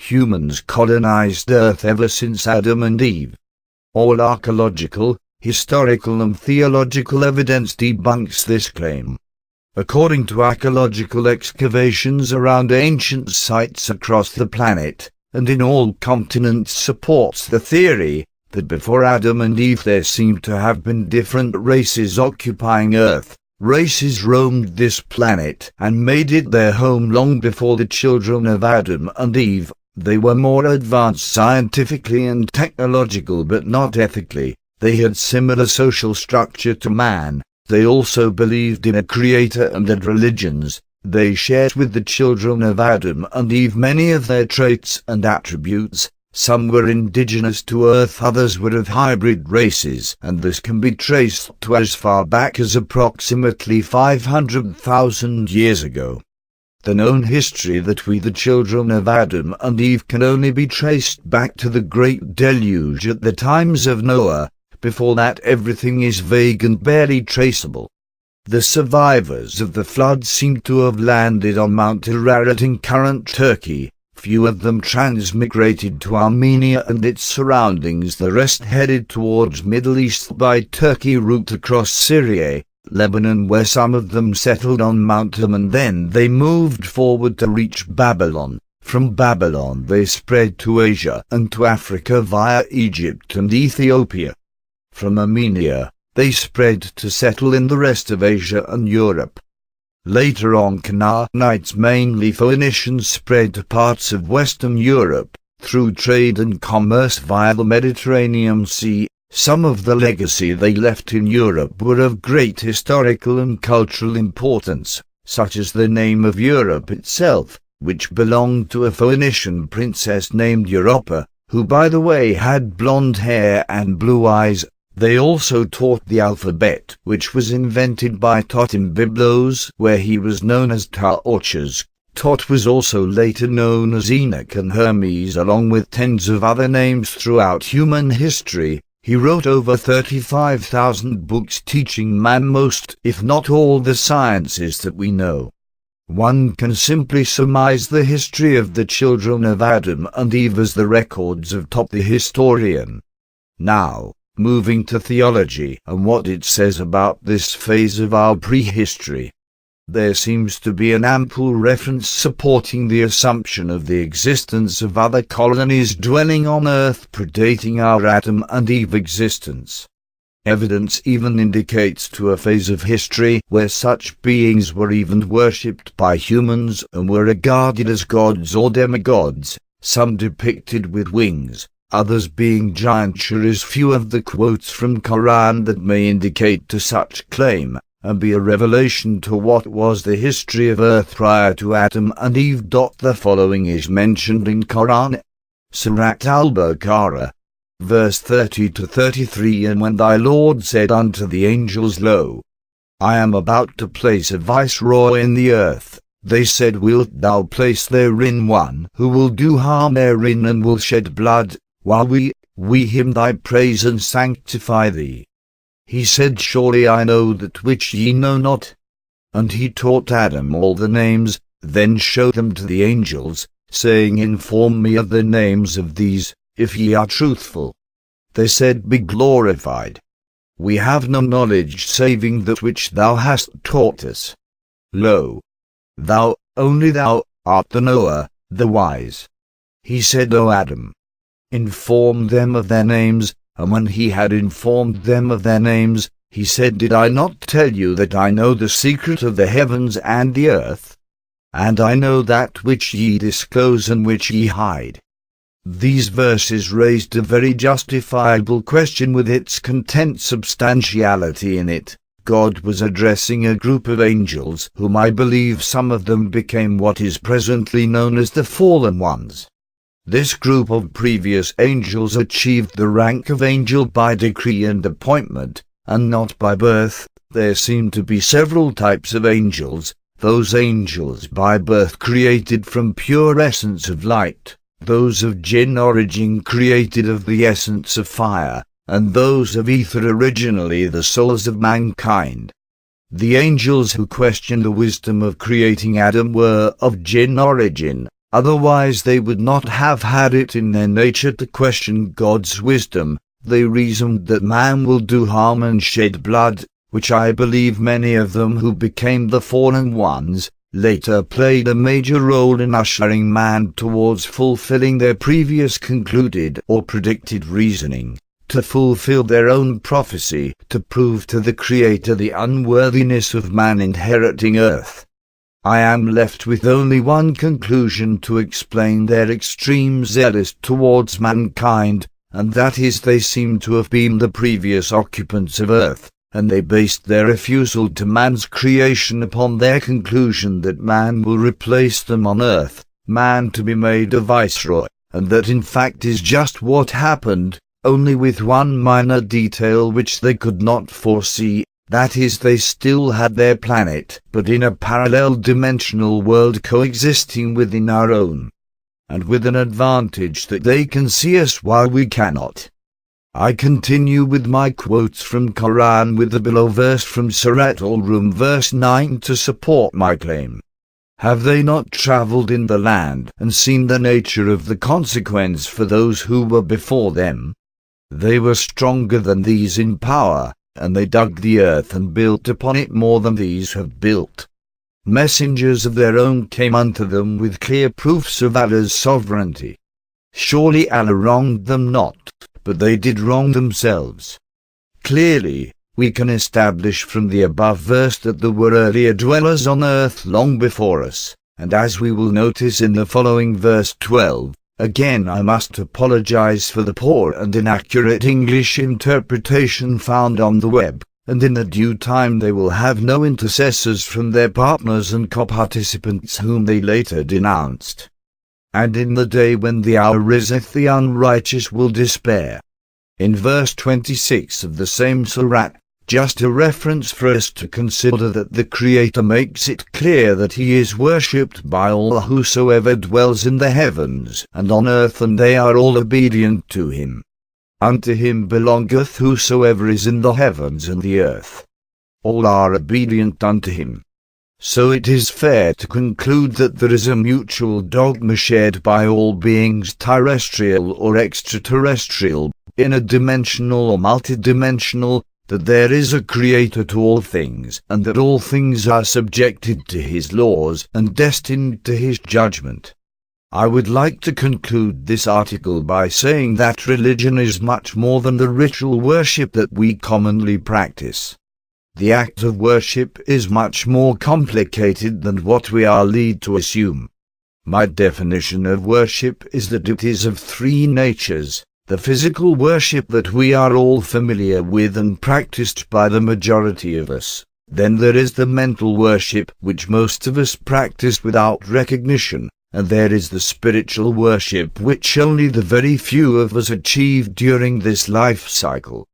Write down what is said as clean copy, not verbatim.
Humans colonized Earth ever since Adam and Eve. All archaeological, historical and theological evidence debunks this claim. According to archaeological excavations around ancient sites across the planet, and in all continents, supports the theory that before Adam and Eve there seemed to have been different races occupying Earth. Races roamed this planet and made it their home long before the children of Adam and Eve. They were more advanced scientifically and technological but not ethically. They had similar social structure to man. They also believed in a creator and had religions. They shared with the children of Adam and Eve many of their traits and attributes. Some were indigenous to Earth, others were of hybrid races, and this can be traced to as far back as approximately 500,000 years ago. The known history that we, the children of Adam and Eve, can only be traced back to the Great Deluge at the times of Noah. Before that, everything is vague and barely traceable. The survivors of the flood seem to have landed on Mount Ararat in current Turkey. Few of them transmigrated to Armenia and its surroundings. The rest headed towards Middle East by Turkey route across Syria, Lebanon, where some of them settled on Mount Ham, and then they moved forward to reach Babylon. From Babylon they spread to Asia and to Africa via Egypt and Ethiopia. From Armenia, they spread to settle in the rest of Asia and Europe. Later on, Canaanites, mainly Phoenicians, spread to parts of Western Europe, through trade and commerce via the Mediterranean Sea. Some of the legacy they left in Europe were of great historical and cultural importance, such as the name of Europe itself, which belonged to a Phoenician princess named Europa, who by the way had blonde hair and blue eyes. They also taught the alphabet, which was invented by Tot in Byblos, where he was known as Taorches. Tot was also later known as Enoch and Hermes, along with tens of other names throughout human history. He wrote over 35,000 books teaching man most, if not all, the sciences that we know. One can simply surmise the history of the children of Adam and Eve as the records of Tot the historian. Now, moving to theology and what it says about this phase of our prehistory. There seems to be an ample reference supporting the assumption of the existence of other colonies dwelling on Earth predating our Adam and Eve existence. Evidence even indicates to a phase of history where such beings were even worshipped by humans and were regarded as gods or demigods, some depicted with wings, others being giant. Sure is few of the quotes from Quran that may indicate to such claim, and be a revelation to what was the history of Earth prior to Adam and Eve. The following is mentioned in Quran, Surat al-Baqarah, verse 30-33, and when thy Lord said unto the angels, Lo, I am about to place a viceroy in the earth, they said, Wilt thou place therein one who will do harm therein and will shed blood, while we hymn thy praise and sanctify thee? He said, Surely I know that which ye know not. And he taught Adam all the names, then showed them to the angels, saying, Inform me of the names of these, if ye are truthful. They said, Be glorified. We have no knowledge saving that which thou hast taught us. Lo, thou, only thou, art the knower, the wise. He said, O Adam, inform them of their names. And when he had informed them of their names, he said, Did I not tell you that I know the secret of the heavens and the earth? And I know that which ye disclose and which ye hide. These verses raised a very justifiable question with its content substantiality in it. God was addressing a group of angels whom I believe some of them became what is presently known as the fallen ones. This group of previous angels achieved the rank of angel by decree and appointment, and not by birth. There seem to be several types of angels, those angels by birth created from pure essence of light, those of jinn origin created of the essence of fire, and those of ether originally the souls of mankind. The angels who questioned the wisdom of creating Adam were of jinn origin, Otherwise they would not have had it in their nature to question God's wisdom. They reasoned that man will do harm and shed blood, which I believe many of them who became the fallen ones, later played a major role in ushering man towards fulfilling their previous concluded or predicted reasoning, to fulfill their own prophecy, to prove to the Creator the unworthiness of man inheriting earth. I am left with only one conclusion to explain their extreme zealous towards mankind, and that is they seem to have been the previous occupants of earth, and they based their refusal to man's creation upon their conclusion that man will replace them on earth, man to be made a viceroy, and that in fact is just what happened, only with one minor detail which they could not foresee. That is, they still had their planet, but in a parallel dimensional world coexisting within our own, and with an advantage that they can see us while we cannot. I continue with my quotes from Quran with the below verse from Surat al-Rum verse 9 to support my claim. Have they not travelled in the land and seen the nature of the consequence for those who were before them? They were stronger than these in power, and they dug the earth and built upon it more than these have built. Messengers of their own came unto them with clear proofs of Allah's sovereignty. Surely Allah wronged them not, but they did wrong themselves. Clearly, we can establish from the above verse that there were earlier dwellers on earth long before us, and as we will notice in the following verse 12, again I must apologize for the poor and inaccurate English interpretation found on the web, and in the due time they will have no intercessors from their partners and co-participants whom they later denounced. And in the day when the hour riseth the unrighteous will despair. In verse 26 of the same surat, just a reference for us to consider that the Creator makes it clear that He is worshipped by all whosoever dwells in the heavens and on earth, and they are all obedient to Him. Unto Him belongeth whosoever is in the heavens and the earth. All are obedient unto Him. So it is fair to conclude that there is a mutual dogma shared by all beings, terrestrial or extraterrestrial, interdimensional or multidimensional, that there is a Creator to all things, and that all things are subjected to His laws and destined to His judgment. I would like to conclude this article by saying that religion is much more than the ritual worship that we commonly practice. The act of worship is much more complicated than what we are led to assume. My definition of worship is that it is of three natures: the physical worship that we are all familiar with and practiced by the majority of us. Then there is the mental worship, which most of us practice without recognition, and there is the spiritual worship, which only the very few of us achieve during this life cycle.